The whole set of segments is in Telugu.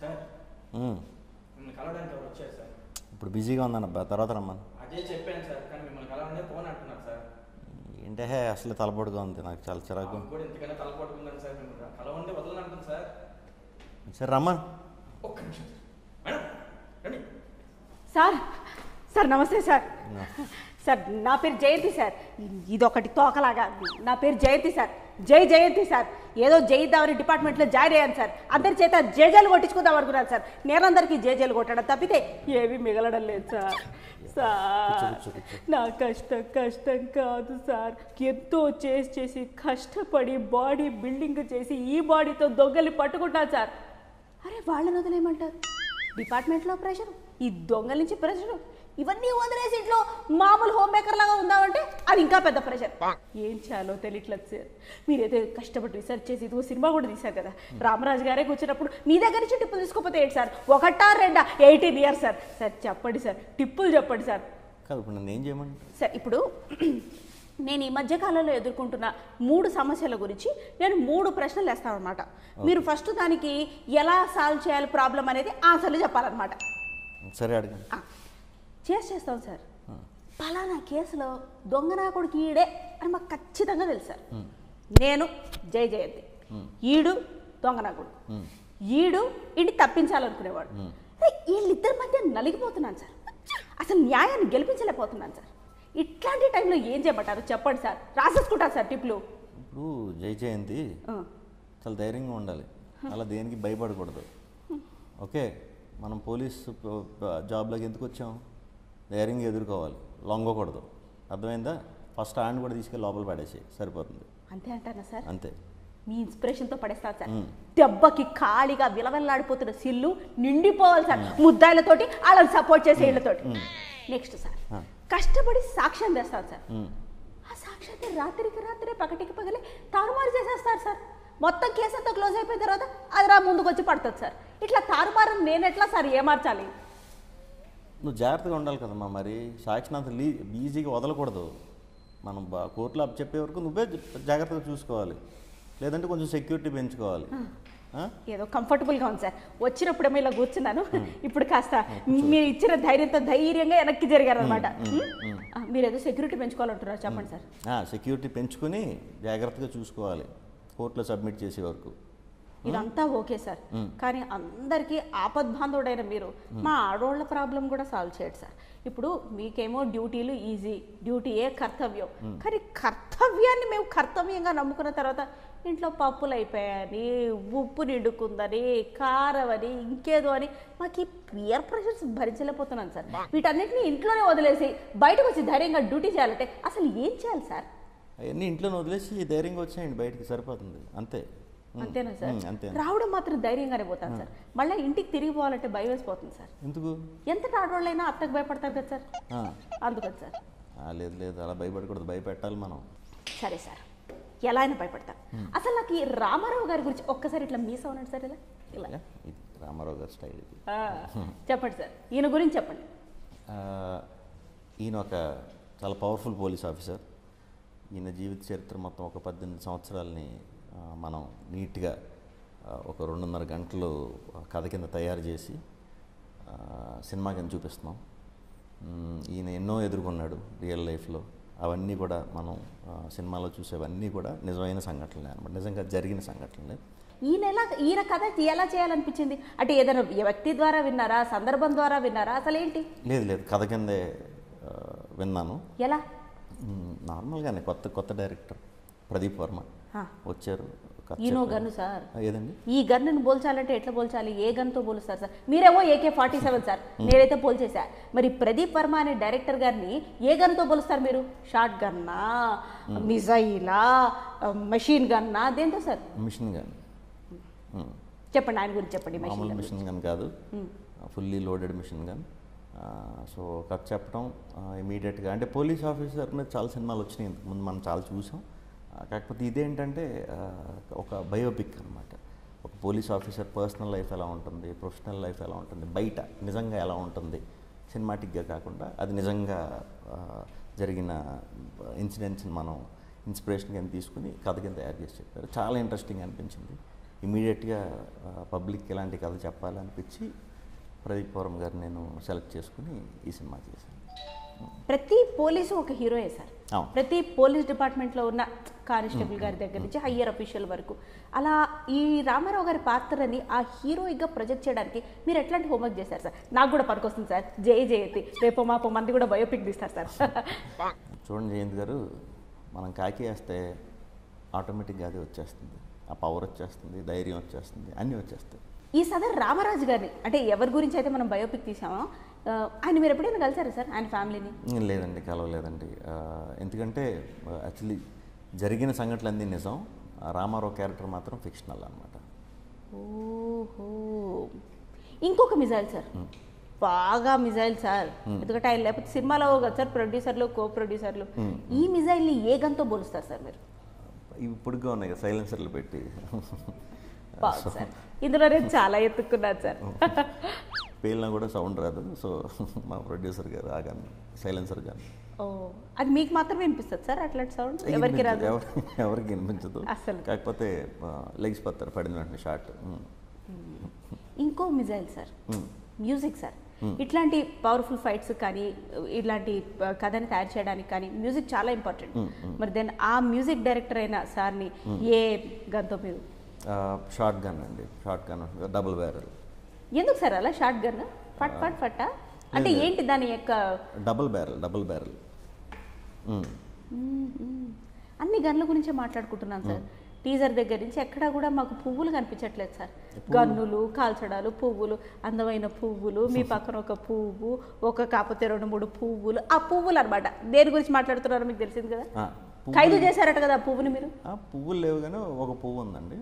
సార్ మిమ్మల్ని కలవడానికి ఎవరు వచ్చారు సార్? ఇప్పుడు బిజీగా ఉందన్న తర్వాత రమ్మను. అదే చెప్పాను సార్, కానీ మిమ్మల్ని కలవనే ఫోన్ అంటున్నారు సార్. ఏంటే అసలు తలపొడిగా ఉంది, నాకు చాలా చిరాకు. కూడా ఇంతకన్నా తలపడుకుందని సార్, మిమ్మల్ని కలవండి వదలని అంటుంది సార్. సరే రమ్మను. ఒక్క నిమిషం మేడం రండి. సార్ సార్ నమస్తే సార్. సార్ నా పేరు జయంతి సార్. ఇదొకటి తోకలాగా. నా పేరు జయంతి సార్, జయంతి సార్. ఏదో జయిద్దామని డిపార్ట్మెంట్లో జాయిన్ అయ్యాను సార్. అందరి చేత జేజేలు కొట్టించుకుందాం అనుకున్నాను సార్. నేనందరికీ జేజేలు కొట్టడం తప్పితే ఏమీ మిగలడం లేదు సార్. సార్ నా కష్టం కాదు సార్. ఎంతో చేసి కష్టపడి బాడీ బిల్డింగ్ చేసి ఈ బాడీతో దొంగలి పట్టుకుంటాను సార్. అరే వాళ్ళని వదిలేయమంటారు, డిపార్ట్మెంట్లో ప్రెషర్, ఈ దొంగల నుంచి ప్రెషర్, ఇవన్నీ వదిలేసి ఇంట్లో మామూలు హోమ్ మేకర్ లాగా ఉందామంటే అది ఇంకా పెద్ద ప్రెషర్. ఏం చేయాలో తెలియట్లేదు సార్. మీరైతే కష్టపడి రీసెర్చ్ చేసి ఇదిగో సినిమా కూడా తీశారు కదా, రామరాజు గారే కూర్చున్నప్పుడు మీ దగ్గర నుంచి టిప్పులు తీసుకోకపోతే ఏంటి సార్? 18 years sir. సార్ చెప్పండి సార్, టిప్పులు చెప్పండి సార్. కాదు ఇప్పుడు నన్ను ఏం చేయమండి సార్? ఇప్పుడు నేను ఈ మధ్యకాలంలో ఎదుర్కొంటున్న 3 సమస్యల గురించి నేను 3 ప్రశ్నలు వేస్తాను అనమాట. మీరు ఫస్ట్ దానికి ఎలా సాల్వ్ చేయాలి ప్రాబ్లం అనేది ఆన్సర్లు చెప్పాలన్నమాట. సరే అడగండి. చేస్తాం సార్. పలానా కేసులో దొంగనాకుడికి ఈడే అని మాకు ఖచ్చితంగా తెలుసు సార్. నేను జయంతి, ఈడు దొంగనాకుడు, ఈడు ఇంటి తప్పించాలనుకునేవాడు. వీళ్ళిద్దరి మధ్య నలిగిపోతున్నాను సార్. అసలు న్యాయాన్ని గెలిపించలేకపోతున్నాను సార్. ఇట్లాంటి టైంలో ఏం చేయమంటారు చెప్పండి సార్, రాసేసుకుంటారు సార్ టిప్లు. ఇప్పుడు జయంతి చాలా ధైర్యంగా ఉండాలి, అలా దేనికి భయపడకూడదు. ఓకే, మనం పోలీసు జాబ్లోకి ఎందుకు వచ్చాం? ధైర్యంగా ఎదుర్కోవాలి, లొంగకూడదు. అర్థమైందా? ఫస్ట్ హ్యాండ్ కూడా తీసుకెళ్ళి లోపల పడేసి సరిపోతుంది. అంతే అంటారా సార్? అంతే. మీ ఇన్స్పిరేషన్తో పడేస్తారు సార్. దెబ్బకి ఖాళీగా విలవెల్లాడిపోతున్న సిల్లు నిండిపోవాలి సార్ ముద్దాయిలతోటి, వాళ్ళని సపోర్ట్ చేసే ఇళ్ళతోటి. నెక్స్ట్ సార్, కష్టపడి సాక్ష్యం తెస్తారు సార్. ఆ సాక్ష్యాన్ని రాత్రే పగటికి పగలే తారుమారు చేసేస్తారు సార్. మొత్తం కేసు అంతా క్లోజ్ అయిపోయిన తర్వాత అది ముందుకు వచ్చి పడుతుంది సార్. ఇట్లా తారుమారు నేను ఎట్లా సార్ ఏమార్చాలి? నువ్వు జాగ్రత్తగా ఉండాలి కదమ్మా. మరి సాక్షిని అంత ఈజీగా వదలకూడదు. మనం కోర్టులో చెప్పే వరకు నువ్వే జాగ్రత్తగా చూసుకోవాలి, లేదంటే కొంచెం సెక్యూరిటీ పెంచుకోవాలి. ఏదో కంఫర్టబుల్గా ఉంది సార్. వచ్చినప్పుడేమో ఇలా కూర్చున్నాను, ఇప్పుడు కాస్త మీరు ఇచ్చిన ధైర్యంతో ధైర్యంగా వెనక్కి జరిగారు అనమాట. మీరు ఏదో సెక్యూరిటీ పెంచుకోవాలంటున్నారు, చెప్పండి సార్. సెక్యూరిటీ పెంచుకొని జాగ్రత్తగా చూసుకోవాలి కోర్టులో సబ్మిట్ చేసే వరకు. ఇదంతా ఓకే సార్, కానీ అందరికీ ఆపద్బాంధవుడైన మీరు మా ఆడోళ్ళ ప్రాబ్లం కూడా సాల్వ్ చేయండి సార్. ఇప్పుడు మీకేమో డ్యూటీలు ఈజీ, డ్యూటీయే కర్తవ్యం. కానీ కర్తవ్యాన్ని మేము కర్తవ్యంగా నమ్ముకున్న తర్వాత ఇంట్లో పప్పులు అయిపోయాయని, ఉప్పు నిండుకుందని, కారం అని, ఇంకేదో అని మాకు ఈ పియర్ ప్రెషర్స్ భరించలేకపోతున్నాను సార్. వీటన్నిటిని ఇంట్లోనే వదిలేసి బయటకు వచ్చి ధైర్యంగా డ్యూటీ చేయాలంటే అసలు ఏం చేయాలి సార్? అవన్నీ ఇంట్లోనే వదిలేసి ధైర్యంగా వచ్చేయండి బయటికి, సరిపోతుంది. అంతేనా సార్? రావడం మాత్రం ధైర్యంగానే పోతాను సార్. మళ్ళీ ఇంటికి తిరిగి పోవాలంటే భయం వేసిపోతుంది సార్. ఎందుకు? ఎంత ఆడవాళ్ళైనా అత్తకు భయపడతారు కదా సార్, అందుకని సార్. లేదు అలా భయపడకూడదు, భయపెట్టాలి మనం. సరే సార్, ఎలా అయినా భయపడతాను. అసలు నాకు ఈ రామారావు గారి గురించి ఒక్కసారి ఇట్లా మీస్ అవునండి సార్. ఇలా ఇది రామారావు గారి స్టైల్ ఇది. చెప్పండి సార్, ఈయన గురించి చెప్పండి. ఈయన ఒక చాలా పవర్ఫుల్ పోలీస్ ఆఫీసర్. ఈయన జీవిత చరిత్ర మొత్తం ఒక 18 సంవత్సరాలని మనం నీట్గా ఒక 2.5 గంటలు కథ కింద తయారు చేసి సినిమా కింద చూపిస్తున్నాం. ఈయన ఎన్నో ఎదుర్కొన్నాడు రియల్ లైఫ్లో. అవన్నీ కూడా మనం సినిమాలో చూసేవన్నీ కూడా నిజమైన సంఘటనలే అనమాట, నిజంగా జరిగిన సంఘటనలే. ఈయన కథ ఎలా చేయాలనిపించింది? అంటే ఏదైనా వ్యక్తి ద్వారా విన్నారా, సందర్భం ద్వారా విన్నారా, అసలు ఏంటి? లేదు కథ కిందే విన్నాను. ఎలా? నార్మల్గానే కొత్త డైరెక్టర్ ప్రదీప్ వర్మ వచ్చారు. Eno gun sir. ఏదండి? ఈ గన్నును పోల్చాలంటే ఎట్లా పోల్చాలి? ఏ గన్తో పోలుస్తారు సార్? మీరేమో AK-47 సార్, నేనైతే పోల్చేసా. మరి ప్రదీప్ వర్మ అనే డైరెక్టర్ గారిని ఏ గన్తో పోలుస్తారు మీరు? షార్ట్ గన్నా, మిజైలా, మెషిన్ గన్నా, దేంతో సార్? Machine gun. చెప్పండి, ఆయన గురించి చెప్పండి. మామూలు మిషన్ గన్ కాదు, fully loaded machine gun. So కథ చెప్పడం ఇమీడియట్గా, అంటే పోలీస్ ఆఫీసర్ మీద చాలా సినిమాలు వచ్చినాయి ఇంతకుముందు, మనం చాలా చూసాం. కాకపోతే ఇదేంటంటే ఒక బయోపిక్ అనమాట. ఒక పోలీస్ ఆఫీసర్ పర్సనల్ లైఫ్ ఎలా ఉంటుంది, ప్రొఫెషనల్ లైఫ్ ఎలా ఉంటుంది, బయట నిజంగా ఎలా ఉంటుంది, సినిమాటిక్గా కాకుండా అది నిజంగా జరిగిన ఇన్సిడెంట్స్ని మనం ఇన్స్పిరేషన్ కింద తీసుకుని కథ కింద తయారు చేసి చెప్పారు. చాలా ఇంట్రెస్టింగ్ అనిపించింది. ఇమీడియట్గా పబ్లిక్కి ఇలాంటి కథ చెప్పాలనిపించి ప్రదీప్ వరం గారు నేను సెలెక్ట్ చేసుకుని ఈ సినిమా చేశాను. ప్రతి పోలీసు ఒక హీరోయే సార్. అవును. ప్రతి పోలీస్ డిపార్ట్మెంట్లో ఉన్న కానిస్టేబుల్ గారి దగ్గర నుంచి హయ్యర్ అఫీషియల్ వరకు అలా ఈ రామారావు గారి పాత్రని ఆ హీరోయిక్గా ప్రొజెక్ట్ చేయడానికి మీరు ఎట్లాంటి హోంవర్క్ చేశారు సార్? నాకు కూడా పనికొస్తుంది సార్. జయతి రేపు మాపో మంది కూడా బయోపిక్ తీస్తారు సార్. చూడండి జయంత్ గారు, మనం కాకి వేస్తే ఆటోమేటిక్గా అది వచ్చేస్తుంది, ఆ పవర్ వచ్చేస్తుంది, ధైర్యం వచ్చేస్తుంది, అన్నీ వచ్చేస్తాయి. ఈ సదర్ రామరాజు గారిని అంటే ఎవరి గురించి అయితే మనం బయోపిక్ తీసామో ఆయన మీరు ఎప్పుడైనా కలిసారా సార్ ఆయన ఫ్యామిలీని? లేదండి, కలవలేదండి. ఎందుకంటే యాక్చువల్లీ జరిగిన సంఘటనలన్నీ నిజం, రామారావు క్యారెక్టర్ మాత్రం ఫిక్షనల్ అనమాట. ఓహో, ఇంకొక మిజైల్ సార్, బాగా మిజైల్ సార్. ఎందుకంటే ఆయన లేకపోతే సినిమాలో కదా సార్ ప్రొడ్యూసర్లు కో ప్రొడ్యూసర్లు. ఈ మిజైల్ని ఏ గన్తో పోలుస్తారు సార్ మీరు? ఇవి పొడుగ్గా ఉన్నాయి కదా, సైలెన్సర్లు పెట్టి. సార్ ఇందులో నేను చాలా ఎత్తుక్కున్నాను సార్. పేలినా కూడా సౌండ్ రాదు. సో మా ప్రొడ్యూసర్ గారు ఆ గన్, సైలెన్సర్ గన్. ఓ, అది మీకు మాత్రమే వినిపిస్తుంది సార్ అట్లాంటి సౌండ్? ఎవరికి రాదు, ఎవరికి వినిపించదు అసలు. కాకపోతే లెగిసిపోతారు పడిన వెంటనే షార్ట్. ఇంకో మిజైల్ సార్, మ్యూజిక్ సార్. ఇట్లాంటి పవర్ఫుల్ ఫైట్స్ కానీ ఇట్లాంటి కథని తయారు చేయడానికి కానీ మ్యూజిక్ చాలా ఇంపార్టెంట్. మరి దెన్ ఆ మ్యూజిక్ డైరెక్టర్ అయిన సార్ని ఏ గన్తో మీరు? షార్ట్ గన్ అండి, షార్ట్ గన్, డబుల్ బ్యారెల్. ఎందుకు సార్ అలా షార్ట్ గన్? ఫట్ ఫట్ ఫట్టా అంటే ఏంటి దాని యొక్క? Double barrel. అన్ని గన్ల గురించే మాట్లాడుకుంటున్నాను సార్. టీజర్ దగ్గర నుంచి ఎక్కడా కూడా మాకు పువ్వులు కనిపించట్లేదు సార్. గన్నులు, కాల్చడాలు, పువ్వులు, అందమైన పువ్వులు, మీ పక్కన ఒక పువ్వు, కాకపోతే 2-3 పువ్వులు. ఆ పువ్వులు అనమాట దేని గురించి మాట్లాడుతున్నారో మీకు తెలిసింది కదా. ఖైదు చేశారట కదా పువ్వుని మీరు? పువ్వులు లేవు కానీ ఒక పువ్వు ఉందండి.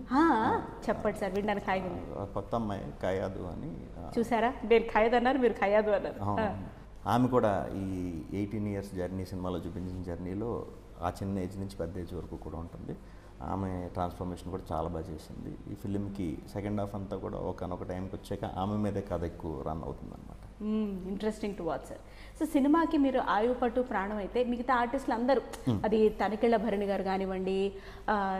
చెప్పండి సార్, వినడానికి ఖైదు. కొత్త అమ్మాయి ఖయాదు అని. చూసారా, నేను ఖైదు అన్నారు, మీరు ఖయాదు అన్నారు. ఆమె కూడా ఈ 18 years జర్నీ సినిమాలో చూపించిన జర్నీలో ఆ చిన్న ఏజ్ నుంచి పెద్ద ఏజ్ వరకు కూడా ఉంటుంది. ఆమె ట్రాన్స్ఫర్మేషన్ కూడా చాలా బాగా చేసింది. ఈ ఫిలింకి సెకండ్ హాఫ్ అంతా కూడా ఒకనొక టైంకి వచ్చాక ఆమె మీదే కథ ఎక్కువ రన్ అవుతుంది అనమాట. Interesting to watch sir. So సినిమాకి మీరు ఆయువు పట్టు ప్రాణం అయితే మిగతా ఆర్టిస్టులు అందరూ, అది తనికెళ్ళ భరణి గారు కానివ్వండి,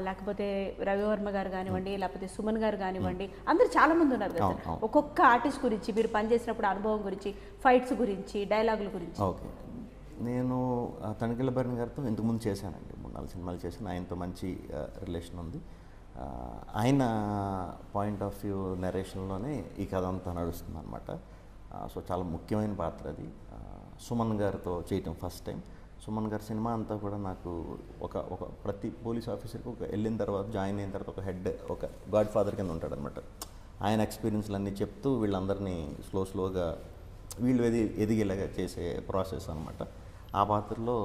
లేకపోతే రవివర్మ గారు కానివ్వండి, లేకపోతే సుమన్ గారు కానివ్వండి, అందరూ చాలా మంది ఉన్నారు కదా సార్. ఒక్కొక్క ఆర్టిస్ట్ గురించి మీరు పనిచేసినప్పుడు అనుభవం గురించి, ఫైట్స్ గురించి, డైలాగుల గురించి. ఓకే, నేను తనికెళ్ళ భరణి గారితో ఇంతకుముందు చేశానండి, 3-4 సినిమాలు చేశాను. ఆయనతో మంచి రిలేషన్ ఉంది. ఆయన పాయింట్ ఆఫ్ వ్యూ నెరేషన్లోనే ఈ కథ అంతా నడుస్తుంది అనమాట. సో చాలా ముఖ్యమైన పాత్ర అది. సుమన్ గారితో చేయటం ఫస్ట్ టైం. సుమన్ గారి సినిమా అంతా కూడా నాకు ఒక ప్రతి పోలీస్ ఆఫీసర్కి వెళ్ళిన తర్వాత, జాయిన్ అయిన తర్వాత ఒక హెడ్, ఒక గాడ్ ఫాదర్ కింద ఉంటాడనమాట. ఆయన ఎక్స్పీరియన్స్లు అన్నీ చెప్తూ వీళ్ళందరినీ స్లోగా వీళ్ళు ఎదిగేలాగా చేసే ప్రాసెస్ అనమాట. ఆ పాత్రలో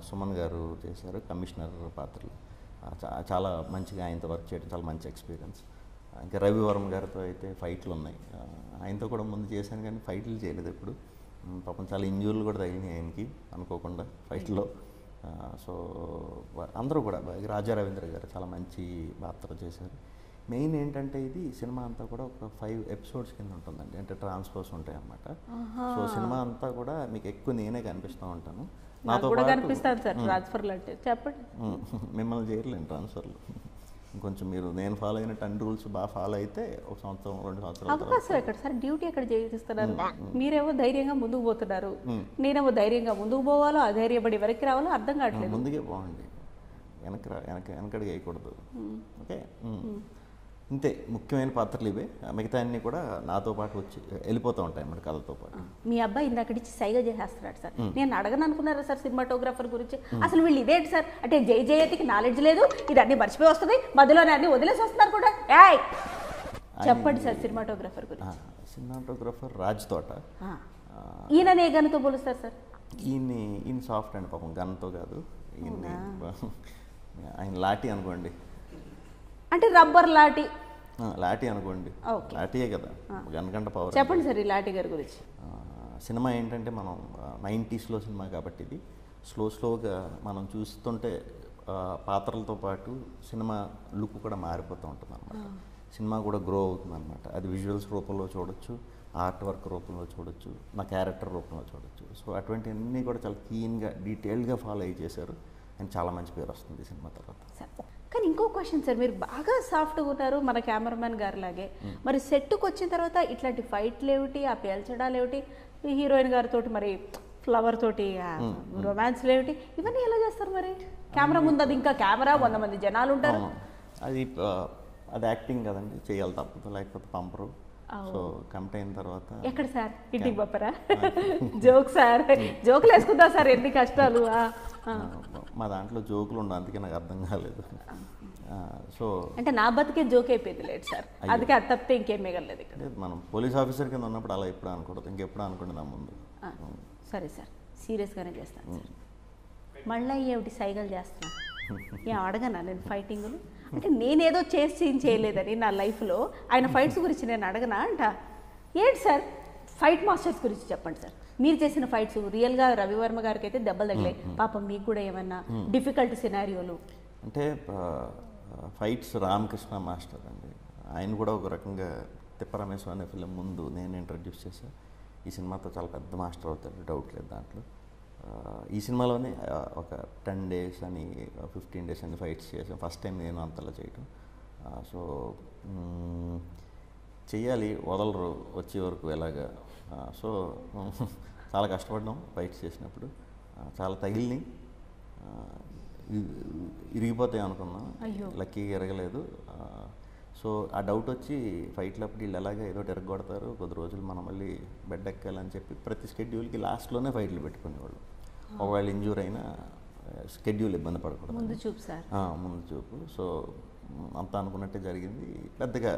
సుమన్ గారు చేశారు, కమిషనర్ పాత్రలు. చాలా మంచిగా ఆయనతో వర్క్ చేయడం చాలా మంచి ఎక్స్పీరియన్స్. ఇంకా రవివర్మ గారితో అయితే ఫైట్లు ఉన్నాయి. ఆయనతో కూడా ముందు చేశాను కానీ ఫైట్లు చేయలేదు ఎప్పుడు. పాపం చాలా ఇంజూరీలు కూడా తగిలినాయి ఆయనకి అనుకోకుండా ఫైట్లో. సో అందరూ కూడా, రాజా రవీంద్ర గారు చాలా మంచి పాత్ర చేశారు. మెయిన్ ఏంటంటే ఇది సినిమా అంతా కూడా ఒక 5 episodes కింద ఉంటుందండి, అంటే ట్రాన్స్ఫర్స్ ఉంటాయి అన్నమాట. సో సినిమా అంతా కూడా మీకు ఎక్కువ నేనే కనిపిస్తూ ఉంటాను. నాతో కనిపిస్తాను సార్ ట్రాన్స్ఫర్లు అంటే. చెప్పండి, మిమ్మల్ని చేయలేను ట్రాన్స్ఫర్లు. ఇంకొంచెం మీరు నేను ఫాలో అయిన 10 rules బాగా ఫాలో అయితే 1 సంవత్సరం 2 సంవత్సరాలు అవకాశం ఎక్కడ సార్, డ్యూటీ ఎక్కడ చేయిస్తున్నారు. మీరేమో ధైర్యంగా ముందుకు పోతున్నారు, నేనేమో ధైర్యంగా ముందుకు పోవాలో అధైర్యపడి వెనక్కి రావాలో అర్థం కావట్లేదు. ముందుకే పోవండి, వెనకడికి వేయకూడదు. ఓకే, ఇంతే ముఖ్యమైన పాత్రలు ఇవే. మిగతా అన్నీ కూడా నాతో పాటు వచ్చి వెళ్ళిపోతూ ఉంటాయి అన్నమాట కథతో పాటు. మీ అబ్బాయి ఇందాక నుంచి సైగా చేసేస్తున్నాడు సార్. నేను అడగను అనుకున్నారా సార్ సినిమాటోగ్రాఫర్ గురించి? అసలు వీళ్ళు ఇదేంటి సార్ అంటే జయతికి నాలెడ్జ్ లేదు, ఇది అన్ని మర్చిపోయి వస్తుంది, మధ్యలోనే అన్ని వదిలేసి వస్తున్నారు కూడా. చెప్పండి సార్ సినిమాటోగ్రాఫర్ గురించి. సినిమాటోగ్రాఫర్ రాజ్ తోట. ఈయన ఏ గన్తో పోలుస్తారు సార్? ఈయన సాఫ్ట్ అండి పాపం, గన్తో కాదు. ఆయన లాఠీ అనుకోండి, అంటే రబ్బర్ లాఠీ. లాఠీ అనుకోండి, లాఠీయే కదా, గన్కంట పవర్. చెప్పండి సార్ ఈ లాఠీ గారి గురించి. సినిమా ఏంటంటే మనం 90s సినిమా కాబట్టి ఇది స్లోగా మనం చూస్తుంటే పాత్రలతో పాటు సినిమా లుక్ కూడా మారిపోతూ ఉంటుంది అనమాట. సినిమా కూడా గ్రో అవుతుంది అనమాట. అది విజువల్స్ రూపంలో చూడొచ్చు, ఆర్ట్ వర్క్ రూపంలో చూడొచ్చు, నా క్యారెక్టర్ రూపంలో చూడొచ్చు. సో అటువంటివన్నీ కూడా చాలా క్లీన్గా డీటెయిల్డ్గా ఫాలో అయ్యి చేశారు. అండ్ చాలా మంచి పేరు వస్తుంది సినిమా తర్వాత. కానీ ఇంకో క్వశ్చన్ సార్, మీరు బాగా సాఫ్ట్గా ఉన్నారు మన కెమెరామెన్ గారు లాగే, మరి సెట్కి వచ్చిన తర్వాత ఇట్లాంటి ఫైట్లు ఏమిటి, ఆ పేల్చడాలు ఏమిటి, హీరోయిన్ గారితో మరి ఫ్లవర్ తోటి రొమాన్స్లు ఏమిటి, ఇవన్నీ ఎలా చేస్తారు మరి? కెమెరా ముందు అది ఇంకా కెమెరా 100 మంది జనాలు ఉంటారు. అది యాక్టింగ్ కదండి, చేయాలి తప్పదు, లేకపోతే పంపరు. సో కమిట్ అయిన తర్వాత ఎక్కడ సార్ ఇంటికి పంపరా? జోక్ సార్, జోకులు వేసుకుందా సార్, ఎన్ని కష్టాలు. మా దాంట్లో జోకులు ఉండవు, అందుకే నాకు అర్థం కాలేదు. సో అంటే నా బతికే జోక్ అయిపోయింది లేదు సార్, అందుకే అది తప్పితే ఇంకేం మిగలలేదు ఇక్కడ. మనం పోలీస్ ఆఫీసర్ కింద ఉన్నప్పుడు అలా ఎప్పుడు అనకూడదు, ఇంకెప్పుడు అనుకోండి నా ముందు. సరే సార్, సీరియస్గానే చేస్తాను సార్. మళ్ళీ ఏమిటి సైగలు చేస్తున్నా? ఏం అడగనా నేను ఫైటింగ్లు? అంటే నేనేదో చేయలేదని నా లైఫ్లో ఆయన ఫైట్స్ గురించి నేను అడగనా అంట. ఏంటి సార్ ఫైట్ మాస్టర్స్ గురించి చెప్పండి సార్. మీరు చేసిన ఫైట్స్ రియల్గా రవివర్మ గారికి అయితే దెబ్బలు తగిలాయి, పాపం మీకు కూడా ఏమన్నా డిఫికల్ట్ సినారియోలు? అంటే ఫైట్స్ రామకృష్ణ మాస్టర్ అండి, ఆయన కూడా ఒక రకంగా తిప్పరమేశ్వర అనే ఫిలిం ముందు నేను ఇంట్రడ్యూస్ చేశాను. ఈ సినిమాతో చాలా పెద్ద మాస్టర్ అవుతాడు, డౌట్ లేదు దాంట్లో. ఈ సినిమాలోనే ఒక 10 days అని 15 days అని ఫైట్స్ చేసాం, ఫస్ట్ టైం నేను అంతలా చేయటం. సో చెయ్యాలి, వదలరు వచ్చే వరకు ఎలాగా. సో చాలా కష్టపడ్డాం ఫైట్స్ చేసినప్పుడు, చాలా తగిలినాయి, ఇరిగిపోతాయి అనుకున్నాం, లక్కీగా ఎరగలేదు. సో ఆ డౌట్ వచ్చి ఫైట్లప్పుడు వీళ్ళు ఎలాగ ఏదో ఎరగొడతారు, కొద్ది రోజులు మనం మళ్ళీ బెడ్ ఎక్కాలని చెప్పి ప్రతి షెడ్యూల్కి లాస్ట్లోనే ఫైట్లు పెట్టుకునేవాళ్ళు. ఒకవేళ ఇంజూర్ అయినా షెడ్యూల్ ఇబ్బంది పడకూడదు, ముందు చూపు సార్, ముందు చూపు. సో అంతా అనుకున్నట్టే జరిగింది, పెద్దగా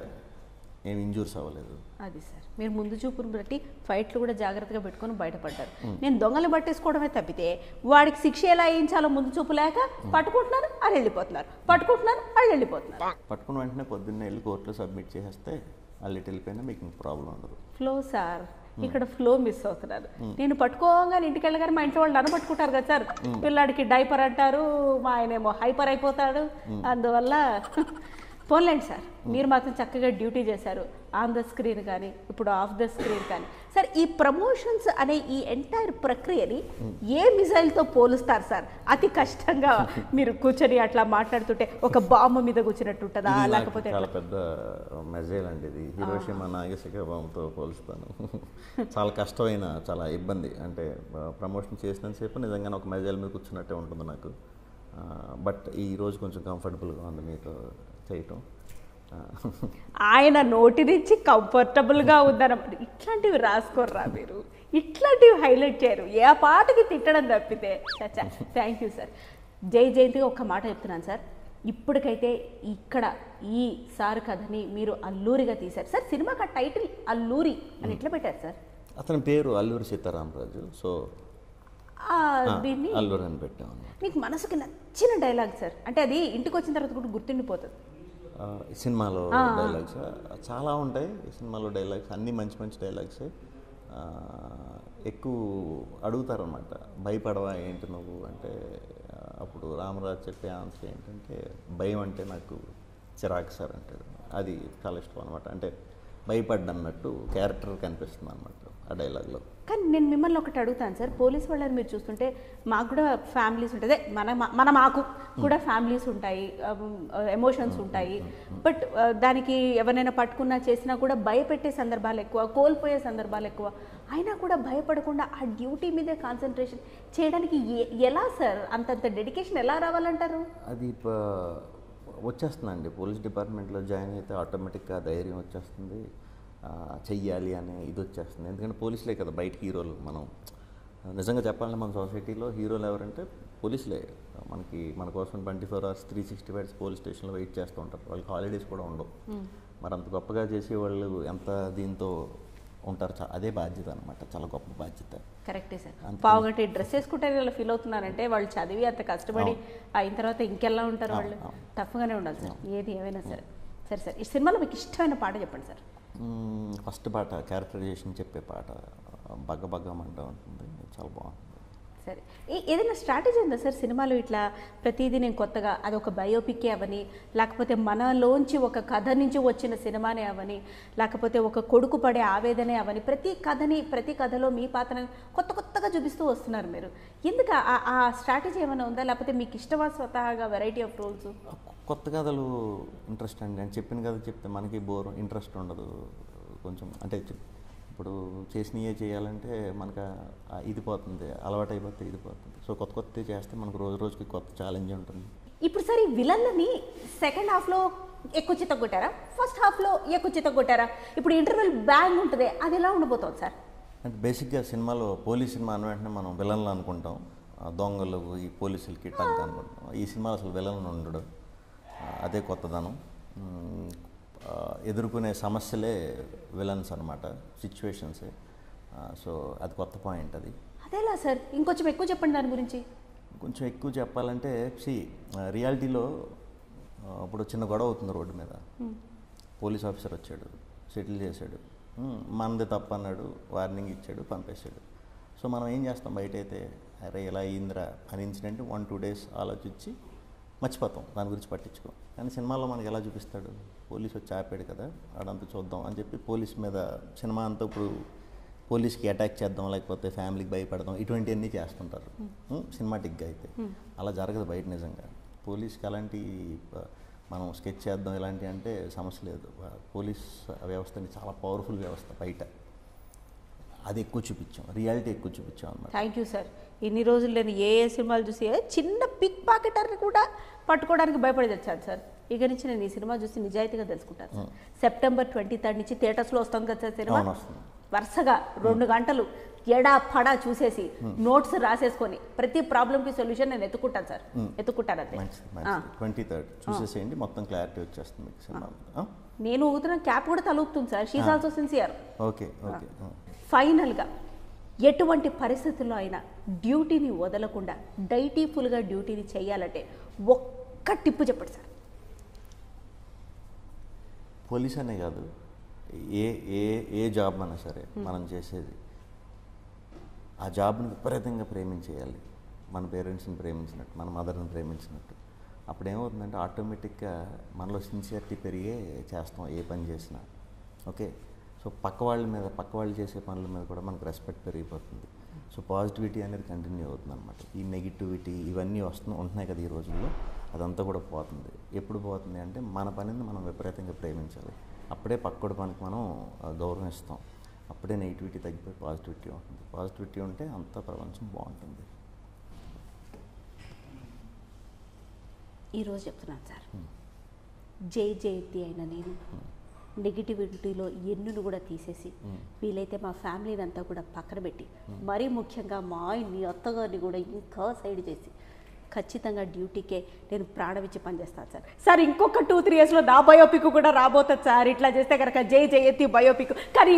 ఏం ఇంజూర్స్ అవ్వలేదు. అది సార్, మీరు ముందు చూపును బట్టి ఫైట్లు కూడా జాగ్రత్తగా పెట్టుకొని బయటపడ్డారు. నేను దొంగలు పట్టేసుకోవడమే తప్పితే వాడికి శిక్ష ఎలా వేయించాలో ముందు చూపు లేక పట్టుకుంటున్నారు అని వెళ్ళిపోతున్నారు, పట్టుకుంటున్నారు అని వెళ్ళిపోతున్నారు. పట్టుకున్న వెంటనే పొద్దున్నే వెళ్ళి కోర్టులో సబ్మిట్ చేస్తే వాళ్ళు వెళ్ళిపోయినా మీకు ప్రాబ్లం ఉండదు. ఫ్లో సార్, ఇక్కడ ఫ్లో మిస్ అవుతున్నారు. నేను పట్టుకోగానే ఇంటికి వెళ్ళగానే మా ఇంట్లో వాళ్ళు నన్ను పట్టుకుంటారు కదా సార్, పిల్లాడికి డైపర్ అంటారు, మా ఆయనేమో హైపర్ అయిపోతాడు, అందువల్ల పోన్లేండి సార్. మీరు మాత్రం చక్కగా డ్యూటీ చేశారు, ఆన్ ద స్క్రీన్ కానీ ఇప్పుడు ఆఫ్ ద స్క్రీన్ కానీ. సార్ ఈ ప్రమోషన్స్ అనే ఈ ఎంటైర్ ప్రక్రియని ఏ మిజైల్తో పోలుస్తారు సార్? అతి కష్టంగా మీరు కూర్చొని అట్లా మాట్లాడుతుంటే ఒక బాంబు మీద కూర్చున్నట్టు ఉంటుందా, లేకపోతే? చాలా పెద్ద మిజైల్ అండి ఇది, హిరోషిమా నాగసాకి బాంబుతో పోలుస్తాను. చాలా కష్టమైన, చాలా ఇబ్బంది. అంటే ప్రమోషన్ చేసినంతసేపు నిజంగానే ఒక మిజైల్ మీద కూర్చున్నట్టే ఉంటుంది నాకు. బట్ ఈరోజు కొంచెం కంఫర్టబుల్గా ఉంది మీతో చేయటం. ఆయన నోటి నుంచి కంఫర్టబుల్గా ఉందన్నమాట. ఇట్లాంటివి రాసుకోర్రా మీరు, ఇట్లాంటివి హైలైట్ చేయరు, ఏ పాటకి తిట్టడం తప్పితే. చచ్చా, థ్యాంక్ యూ సార్. జయంతిగా ఒక్క మాట చెప్తున్నాను సార్, ఇప్పటికైతే ఇక్కడ ఈ సార్ కథని మీరు అల్లూరిగా తీశారు సార్. సినిమాకి ఆ టైటిల్ అల్లూరి అని ఎట్లా పెట్టారు సార్? అతని పేరు అల్లూరి సీతారామరాజు, సో దీన్ని అల్లూరి అని పెట్టాము. మీకు మనసుకి నచ్చిన డైలాగ్ సార్, అంటే అది ఇంటికి వచ్చిన తర్వాత కూడా గుర్తుండిపోతుంది. సినిమాలో డైలాగ్స్ చాలా ఉంటాయి, సినిమాలో డైలాగ్స్ అన్నీ మంచి మంచి డైలాగ్సే. ఎక్కువ అడుగుతారన్నమాట, భయపడవా ఏంటి నువ్వు అంటే, అప్పుడు రామరాజు చెప్పే ఆన్సర్ ఏంటంటే, భయం అంటే నాకు చిరాకు సార్ అంటాడు. అది చాలా ఇష్టం అనమాట, అంటే భయపడ్డన్నట్టు క్యారెక్టర్ కనిపిస్తుంది అనమాట ఆ డైలాగ్లో. కానీ నేను మిమ్మల్ని ఒకటి అడుగుతాను సార్, పోలీస్ వాళ్ళని మీరు చూస్తుంటే మాకు కూడా ఫ్యామిలీస్ ఉంటాయి, మాకు కూడా ఫ్యామిలీస్ ఉంటాయి, ఎమోషన్స్ ఉంటాయి. బట్ దానికి ఎవరైనా పట్టుకున్నా చేసినా కూడా భయపెట్టే సందర్భాలు ఎక్కువ, కోల్పోయే సందర్భాలు ఎక్కువ. అయినా కూడా భయపడకుండా ఆ డ్యూటీ మీదే కాన్సన్ట్రేషన్ చేయడానికి ఎలా సార్ అంతంత డెడికేషన్ ఎలా రావాలంటారు? అది వచ్చేస్తుందండి, పోలీస్ డిపార్ట్మెంట్లో జాయిన్ అయితే ఆటోమేటిక్గా ధైర్యం వచ్చేస్తుంది, చెయ్యాలి అనే ఇది వచ్చేస్తుంది. ఎందుకంటే పోలీసులే కదా బయట హీరోలు. మనం నిజంగా చెప్పాలంటే మన సొసైటీలో హీరోలు ఎవరంటే పోలీసులే. మన కోసం 24 hours 365 పోలీస్ స్టేషన్లో వెయిట్ చేస్తూ ఉంటారు, వాళ్ళకి హాలిడేస్ కూడా ఉండవు. మరి అంత గొప్పగా చేసేవాళ్ళు ఎంత దీంతో ఉంటారు, అదే బాధ్యత అనమాట, చాలా గొప్ప బాధ్యత. కరెక్టే సార్. పావుగంట డ్రెస్ వేసుకుంటే వాళ్ళు ఫీల్ అవుతున్నారంటే వాళ్ళు చదివి అంత కష్టపడి అయిన తర్వాత ఇంకెలా ఉంటారు, వాళ్ళు టఫ్గానే ఉండాలి సార్ ఏది ఏమైనా సరే. సరే సార్, ఈ సినిమాలో మీకు ఇష్టమైన పాట చెప్పండి సార్. ఫస్ట్ పాట క్యారెక్టరైజేషన్ చెప్పే పాట బగ్గ బగ్గమంటూ ఉంటుంది, చాలా బాగుంటుంది. సరే ఏదైనా స్ట్రాటజీ ఉందా సార్ సినిమాలో ఇట్లా ప్రతిదీ నేను కొత్తగా అదొక బయోపిక్కే అవని, లేకపోతే మనలోంచి ఒక కథ నుంచి వచ్చిన సినిమానే అవని, లేకపోతే ఒక కొడుకు పడే ఆవేదనే అవని, ప్రతి కథలో మీ పాత్రని కొత్తగా చూపిస్తూ వస్తున్నారు మీరు. ఎందుకు ఆ స్ట్రాటజీ ఏమైనా ఉందా, లేకపోతే మీకు ఇష్టమా స్వతహాగా వెరైటీ ఆఫ్ రోల్స్? కొత్త కథలు ఇంట్రెస్ట్ అండి. అని చెప్పిన కథ చెప్తే మనకి బోర్, ఇంట్రెస్ట్ ఉండదు కొంచెం. అంటే ఇప్పుడు చేసినవే చేయాలంటే మనకు ఇది పోతుంది, అలవాటు అయిపోతే ఇది పోతుంది. సో కొత్త చేస్తే మనకు రోజుకి కొత్త ఛాలెంజ్ ఉంటుంది. ఇప్పుడు సార్ ఈ విలన్లని సెకండ్ హాఫ్లో ఎక్కువ చిత్తగొట్టారా, ఫస్ట్ హాఫ్లో ఎక్కువ చిత్తగొట్టారా? ఇప్పుడు ఇంటర్వెల్ బ్యాంగ్ ఉంటుంది, అది ఎలా ఉండబోతుంది సార్? అంటే బేసిక్గా సినిమాలో పోలీస్ సినిమా అన్న వెంటనే మనం విలన్లు అనుకుంటాం, దొంగలు ఈ పోలీసులకి టంక్ అనుకుంటాం. ఈ సినిమాలో అసలు విలన్ ఉండడు, అదే కొత్తదనం. ఎదుర్కొనే సమస్యలే విలన్స్ అనమాట, సిచ్యువేషన్సే. సో అది కొత్త పాయింట్. అదేలా సార్, ఇంకొంచెం ఎక్కువ చెప్పండి దాని గురించి. కొంచెం ఎక్కువ చెప్పాలంటే రియాలిటీలో ఇప్పుడు చిన్న గొడవ అవుతుంది రోడ్డు మీద, పోలీస్ ఆఫీసర్ వచ్చాడు, సెటిల్ చేశాడు, మనది తప్పు అన్నాడు, వార్నింగ్ ఇచ్చాడు, పంపేశాడు. సో మనం ఏం చేస్తాం, బయట అయితే అరే ఇలా అయిందిరా అని ఇన్సిడెంట్ 1-2 days ఆలోచించి మర్చిపోతాం, దాని గురించి పట్టించుకోం. కానీ సినిమాలో మనకి ఎలా చూపిస్తాడు, పోలీస్ వచ్చి ఆపాడు కదా ఆడంతా చూద్దాం అని చెప్పి పోలీస్ మీద సినిమా అంతా ఇప్పుడు పోలీస్కి అటాక్ చేద్దాం, లేకపోతే ఫ్యామిలీకి భయపడదాం, ఇటువంటివన్నీ చేస్తుంటారు సినిమాటిక్గా. అయితే అలా జరగదు బయట నిజంగా. పోలీస్కి అలాంటి మనం స్కెచ్ చేద్దాం ఇలాంటివి అంటే సమస్య లేదు. పోలీస్ వ్యవస్థని చాలా పవర్ఫుల్ వ్యవస్థ బయట, అది ఎక్కువ చూపించాం, రియాలిటీ ఎక్కువ చూపించాం అన్నమాట. Thank you sir. ఇన్ని రోజులు నేను ఏ సినిమాలు చూసి చిన్న పిక్ పాకెటర్ని కూడా పట్టుకోవడానికి భయపడి తెచ్చాను సార్. ఇక నుంచి నేను ఈ సినిమా చూసి నిజాయితీగా తెలుసుకుంటాను సార్. September 23rd నుంచి థియేటర్స్లో వస్తుంది కదా సార్ సినిమా. వరుసగా 2 గంటలు ఎడా పడా చూసేసి నోట్స్ రాసేసుకొని ప్రతి ప్రాబ్లంకి సొల్యూషన్ నేను ఎత్తుకుంటాను సార్, ఎత్తుకుంటాను అంతే. 23rd చూసేసేయండి, మొత్తం క్లారిటీ వచ్చేస్తుంది మీకు సినిమా. నేను ఊగుతున్న క్యాప్ కూడా తలుపుతుంది sir, she also sincere. Okay okay. ఫైనల్గా ఎటువంటి పరిస్థితుల్లో అయినా డ్యూటీని వదలకుండా డైటీఫుల్గా డ్యూటీని చేయాలంటే ఒక్క టిప్పు చెప్పండి సార్. పోలీస్ అనే కాదు, ఏ జాబ్ అయినా సరే మనం చేసేది ఆ జాబ్ని విపరీతంగా ప్రేమించేయాలి. మన పేరెంట్స్ని ప్రేమించినట్టు, మన మదర్ని ప్రేమించినట్టు. అప్పుడు ఏమవుతుందంటే ఆటోమేటిక్గా మనలో సిన్సియారిటీ పెరిగే చేస్తాం ఏ పని చేసినా. ఓకే, సో పక్క వాళ్ళు చేసే పనుల మీద కూడా మనకు రెస్పెక్ట్ పెరిగిపోతుంది. సో పాజిటివిటీ అనేది కంటిన్యూ అవుతుంది అనమాట. ఈ నెగిటివిటీ ఇవన్నీ ఉంటున్నాయి కదా ఈ రోజుల్లో, అదంతా కూడా పోతుంది. ఎప్పుడు పోతుంది అంటే మన పనిని మనం విపరీతంగా ప్రేమించాలి. అప్పుడే పక్కడి పనికి మనం గౌరవం ఇస్తాం. అప్పుడే నెగిటివిటీ తగ్గిపోయి పాజిటివిటీ ఉంటుంది. పాజిటివిటీ ఉంటే అంత ప్రపంచం బాగుంటుంది. ఈరోజు చెప్తున్నాను సార్, జయంతి అయిన నేను నెగిటివిటీలో ఎన్నును కూడా తీసేసి వీలైతే మా ఫ్యామిలీని అంతా కూడా పక్కన పెట్టి, మరీ ముఖ్యంగా మా ఆయన్ని అత్తగారిని కూడా ఇంకా సైడ్ చేసి ఖచ్చితంగా డ్యూటీకే నేను ప్రాణమిచ్చి పనిచేస్తాను సార్. సార్ ఇంకొక 2-3 yearsలో నా బయోపిక్ కూడా రాబోతుంది సార్. ఇట్లా చేస్తే కనుక జయంతి బయోపిక్. కానీ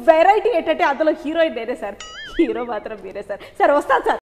వెరైటీ ఏంటంటే అందులో హీరోయిన్ నేనే సార్, హీరో మాత్రం మీరే సార్. సార్ వస్తాను సార్.